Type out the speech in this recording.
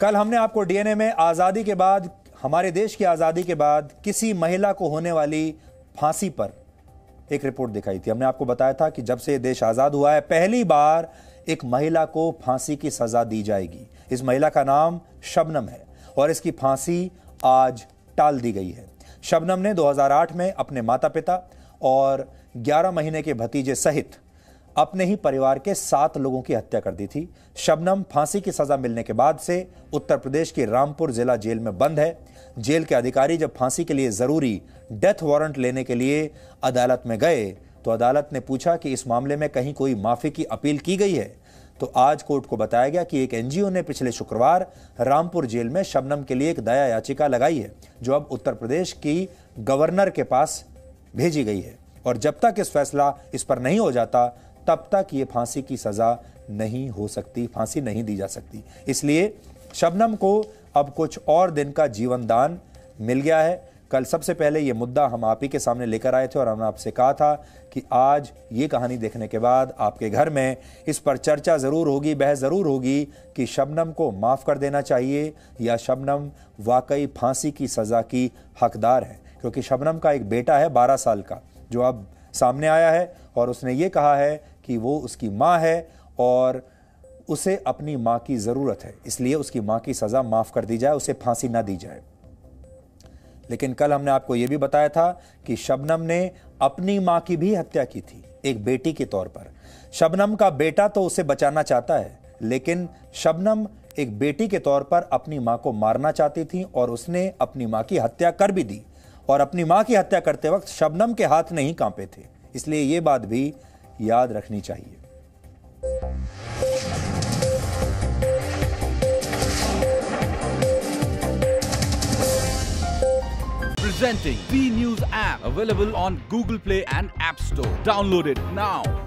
कल हमने आपको डीएनए में आजादी के बाद, हमारे देश की आजादी के बाद किसी महिला को होने वाली फांसी पर एक रिपोर्ट दिखाई थी। हमने आपको बताया था कि जब से देश आजाद हुआ है पहली बार एक महिला को फांसी की सजा दी जाएगी। इस महिला का नाम शबनम है और इसकी फांसी आज टाल दी गई है। शबनम ने 2008 में अपने माता पिता और 11 महीने के भतीजे सहित अपने ही परिवार के 7 लोगों की हत्या कर दी थी। शबनम फांसी की सजा मिलने के बाद से उत्तर प्रदेश की रामपुर जिला जेल में बंद है। जेल के अधिकारी जब फांसी के लिए जरूरी डेथ वारंट लेने के लिए अदालत में गए तो अदालत ने पूछा कि इस मामले में कहीं कोई माफी की अपील की गई है। तो आज कोर्ट को बताया गया कि एक एनजीओ ने पिछले शुक्रवार रामपुर जेल में शबनम के लिए एक दया याचिका लगाई है, जो अब उत्तर प्रदेश की गवर्नर के पास भेजी गई है। और जब तक इस फैसला इस पर नहीं हो जाता तब तक ये फांसी की सजा नहीं हो सकती, फांसी नहीं दी जा सकती। इसलिए शबनम को अब कुछ और दिन का जीवन दान मिल गया है। कल सबसे पहले ये मुद्दा हम आप ही के सामने लेकर आए थे और हमने आपसे कहा था कि आज ये कहानी देखने के बाद आपके घर में इस पर चर्चा जरूर होगी, बहस जरूर होगी कि शबनम को माफ कर देना चाहिए या शबनम वाकई फांसी की सजा की हकदार है। क्योंकि शबनम का एक बेटा है 12 साल का, जो अब सामने आया है और उसने ये कहा है कि वो उसकी माँ है और उसे अपनी माँ की जरूरत है, इसलिए उसकी माँ की सजा माफ कर दी जाए, उसे फांसी ना दी जाए। लेकिन कल हमने आपको यह भी बताया था कि शबनम ने अपनी मां की भी हत्या की थी, एक बेटी के तौर पर। शबनम का बेटा तो उसे बचाना चाहता है, लेकिन शबनम एक बेटी के तौर पर अपनी मां को मारना चाहती थी और उसने अपनी मां की हत्या कर भी दी। और अपनी मां की हत्या करते वक्त शबनम के हाथ नहीं कांपे थे, इसलिए यह बात भी याद रखनी चाहिए। Presenting B News app, available on Google Play and App Store. Download it now.